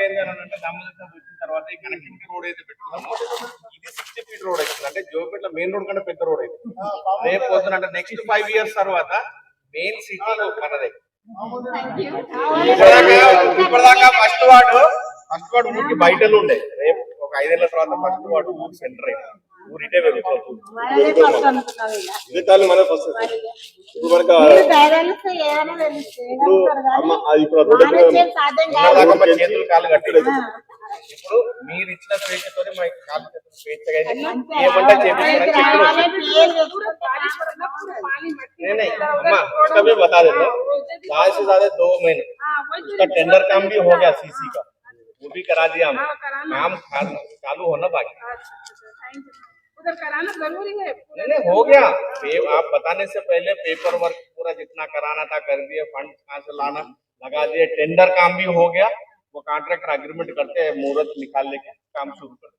అయింది అని అంటే దామోదర్ వచ్చిన తర్వాత ఈ కనెక్టివిటీ రోడ్ అయితే పెట్టుకున్నాము. ఇది 60 ఫీట్ రోడ్ అవుతుంది. అంటే జోపేట్ల మెయిన్ రోడ్ కంటే పెద్ద రోడ్ అవుతుంది. రేపు పొద్దున అంటే నెక్స్ట్ 5 years తర్వాత మెయిన్ సిటీ మనదే. ఇప్పటిదాకా ఫస్ట్ వార్డు ఊరికి బయటలు ఉండే. రేపు ఒక 5 ఏళ్ల తర్వాత ఫస్ట్ వార్డు ఊరు సెంటర్ అయింది. ఊరిటే చేతులు కాళ్ళు కట్టలేదు. ఇప్పుడు మీరు ఇచ్చిన స్వేచ్ఛతో మా కాళ్ళు చేతులు స్వేచ్ఛగా ఏమంటే नहीं बता देता हूँ. ज्यादा से ज्यादा 2 महीने उसका टेंडर काम भी हो गया. सीसी का वो भी करा दिया हम. काम चालू होना बाकी उधर कराना जरूरी है. नहीं हो गया. आप बताने से पहले पेपर वर्क पूरा जितना कराना था कर दिए. फंड कहाँ से लाना लगा दिए. टेंडर काम भी हो गया. वो कॉन्ट्रैक्टर एग्रीमेंट करते हैं. मुहूर्त निकाल लेके काम शुरू कर.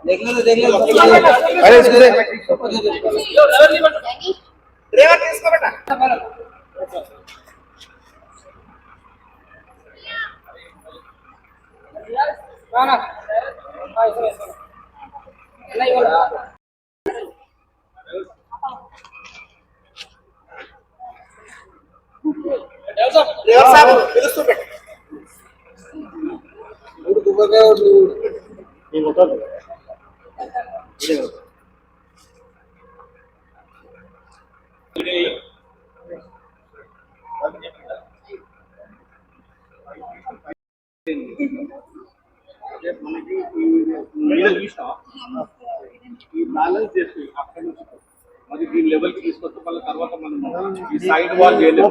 देख लो अरे ड्राइवर किसको बेटा ना नहीं बोला ड्राइवर साहब పిలుస్తూ పెట్టు మూడు దుబ్బగా ఈ మొత్తం మనకి ఈ బ్యాలెన్స్ చేసి అక్కడ నుంచి మరి దీని లెవెల్ కి తీసుకొస్తే మళ్ళీ తర్వాత మనం ఈ సైడ్ వాల్ చేయలేము.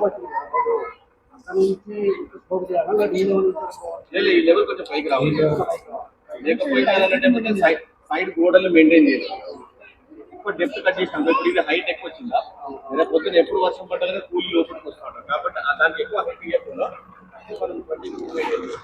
ఈ లెవెల్ కొంచెం పైకి రావాలి. లేకపోతే సైడ్ గోడలు మెయింటైన్ చేయాలి. ఎక్కువ డెప్త్ కట్ చేసినాం. ఇప్పుడు ఇది హైట్ ఎక్కువ వచ్చిందా లేదా పొద్దున ఎప్పుడు వర్షం పడ్డా కూలీ లోపలికి వస్తాడు. కాబట్టి దానికి ఎక్కువ హైట్ ఇవ్వకుండా మనం మెయింటైన్ చేయాలి.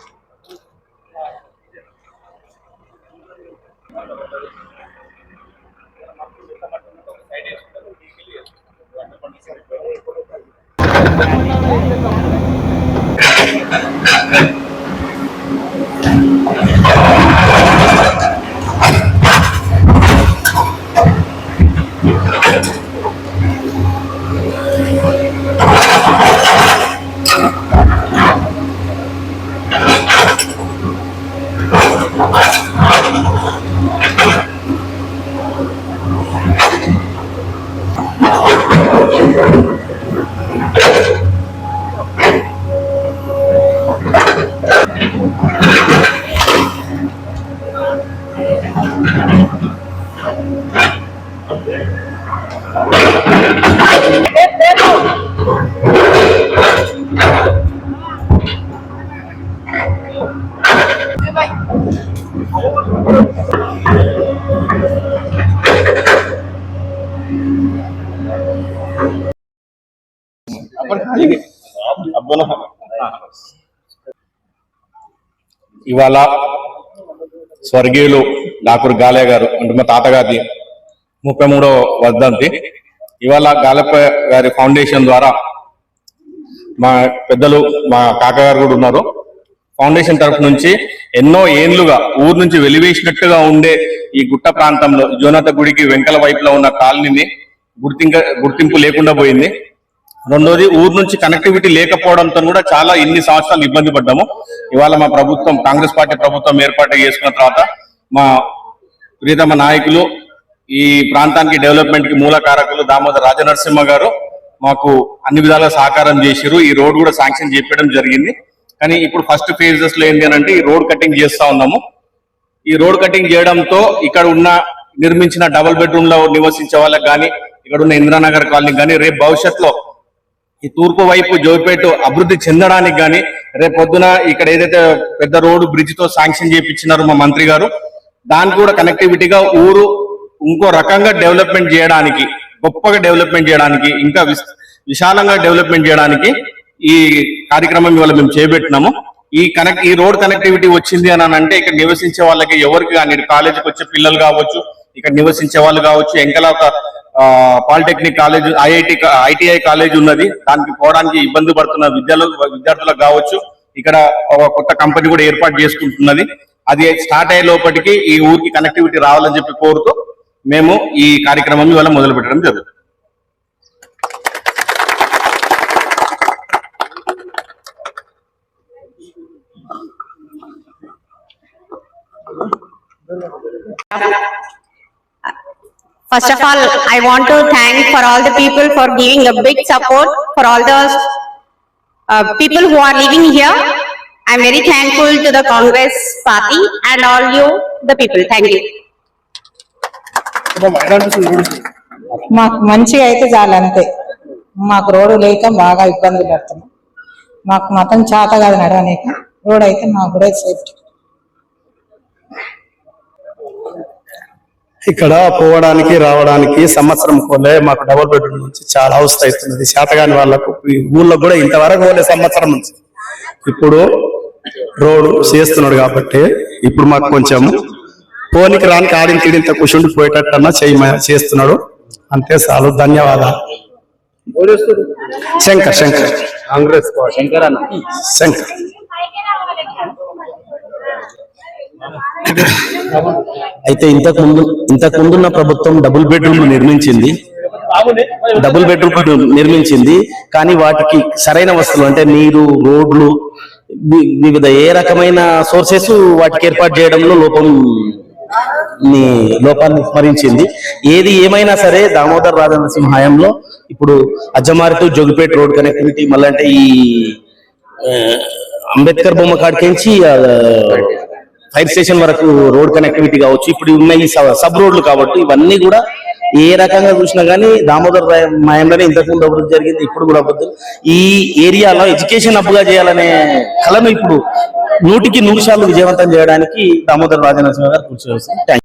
ఇవాళ స్వర్గీయులు డాక్టర్ గాలే గారు అంటే మా తాతగారి 33వ వర్ధంతి. ఇవాళ గాలప్ప గారి ఫౌండేషన్ ద్వారా మా పెద్దలు మా కాకగారు కూడా ఉన్నారు. ఫౌండేషన్ తరఫు నుంచి ఎన్నో ఏండ్లుగా ఊరు నుంచి వెలివేసినట్టుగా ఉండే ఈ గుట్ట ప్రాంతంలో జోనాథ గుడికి వెంకల వైపులో ఉన్న కాలనీని గుర్తింపు లేకుండా పోయింది. రెండోది ఊరు నుంచి కనెక్టివిటీ లేకపోవడంతో కూడా చాలా ఇన్ని సంవత్సరాలు ఇబ్బంది పడ్డాము. ఇవాళ మా ప్రభుత్వం కాంగ్రెస్ పార్టీ ప్రభుత్వం ఏర్పాటు చేసుకున్న తర్వాత మా ప్రియతమ నాయకులు ఈ ప్రాంతానికి డెవలప్మెంట్ కి మూల కారకులు దామోదర్ రాజనరసింహ గారు మాకు అన్ని విధాలుగా సహకారం చేశారు. ఈ రోడ్ కూడా శాంక్షన్ చేపించడం జరిగింది. కానీ ఇప్పుడు ఫస్ట్ ఫేజెస్ లో ఏంటి అంటే ఈ రోడ్ కటింగ్ చేస్తా ఉన్నాము. ఈ రోడ్ కటింగ్ చేయడంతో ఇక్కడ ఉన్న నిర్మించిన డబుల్ బెడ్రూమ్ లో నివసించే వాళ్ళకి కానీ ఇక్కడ ఉన్న ఇంద్రానగర్ కాలనీ కానీ రేపు భవిష్యత్తులో ఈ తూర్పు వైపు జోపేట అభివృద్ధి చెందడానికి కానీ రేపు పొద్దున ఇక్కడ ఏదైతే పెద్ద రోడ్డు బ్రిడ్జ్ తో శాంక్షన్ చేయించినారో మా మంత్రి గారు దానికి కూడా కనెక్టివిటీగా ఊరు ఇంకో రకంగా డెవలప్మెంట్ చేయడానికి గొప్పగా డెవలప్మెంట్ చేయడానికి ఇంకా విశాలంగా డెవలప్మెంట్ చేయడానికి ఈ కార్యక్రమం ఇవాళ మేము చేపట్టినాము. ఈ రోడ్ కనెక్టివిటీ వచ్చింది అని అంటే ఇక్కడ నివసించే వాళ్ళకి ఎవరికి కానీ కాలేజీకి వచ్చే పిల్లలు కావచ్చు, ఇక్కడ నివసించే వాళ్ళు కావచ్చు, ఎంకల పాలిటెక్నిక్ కాలేజ్ ఐటీఐ కాలేజ్ ఉన్నది, దానికి పోవడానికి ఇబ్బంది పడుతున్న విద్యార్థులకు కావచ్చు, ఇక్కడ ఒక కొత్త కంపెనీ కూడా ఏర్పాటు చేసుకుంటున్నది. అది స్టార్ట్ అయ్యే లోపలికి ఈ ఊరికి కనెక్టివిటీ రావాలని చెప్పి కోరుతూ మేము ఈ కార్యక్రమం ఇవాళ మొదలు పెట్టడం జరుగుతుంది. First of all, I want to thank for all the people for giving a big support for all those people who are living here. I am very thankful to the Congress party and all you, the people. Thank you. మాకు మంచిగా అయితే చాలంతే. మాకు road లేక బాగా ఇబ్బంది పడుతున్నాం. మాకు మతం చేత కాదు నడవలేక, రోడ్ అయితే మాకు కూడా సేఫ్టీ. ఇక్కడ పోవడానికి రావడానికి సంవత్సరం పోలే మాకు డబుల్ బెడ్రూమ్ నుంచి చాలా అవస్థ అవుతున్నది. శాతగాని వాళ్ళకు ఈ ఊళ్ళో కూడా ఇంతవరకు పోలే సంవత్సరం నుంచి. ఇప్పుడు రోడ్డు చేస్తున్నాడు కాబట్టి ఇప్పుడు మాకు కొంచెం పోనికి రానికి ఆడిన తిడింత కూర్చుండి పోయేటట్టన్నా చేస్తున్నాడు. అంతే చాలు. ధన్యవాదాలు. శంకర్ కాంగ్రెస్ శంకర్ అయితే ఇంతకు ముందున్న ప్రభుత్వం డబుల్ బెడ్రూమ్ నిర్మించింది కానీ వాటికి సరైన వస్తువులు అంటే నీరు, రోడ్లు, వివిధ ఏ రకమైన సోర్సెస్ వాటికి ఏర్పాటు చేయడంలో లోపాన్ని స్మరించింది. ఏది ఏమైనా సరే దామోదర్ రాజనరసింహ హయాంలో ఇప్పుడు అజ్జమారి టు జోగిపేట రోడ్ కనెక్టివిటీ, మళ్ళీ అంటే ఈ అంబేద్కర్ బొమ్మ కాడికించి ఫైర్ స్టేషన్ వరకు రోడ్ కనెక్టివిటీ కావచ్చు, ఇప్పుడు ఉన్న ఈ సబ్ రోడ్లు కాబట్టి ఇవన్నీ కూడా ఏ రకంగా చూసినా గానీ దామోదర్ హయాంలోనే ఇంతకుముందు అభివృద్ధి జరిగింది. ఇప్పుడు కూడా అభివృద్ధి. ఈ ఏరియాలో ఎడ్యుకేషన్ హబ్గా చేయాలనే కళను ఇప్పుడు 100% విజయవంతం చేయడానికి దామోదర్ రాజనరసింహ గారు కృషి చేస్తారు.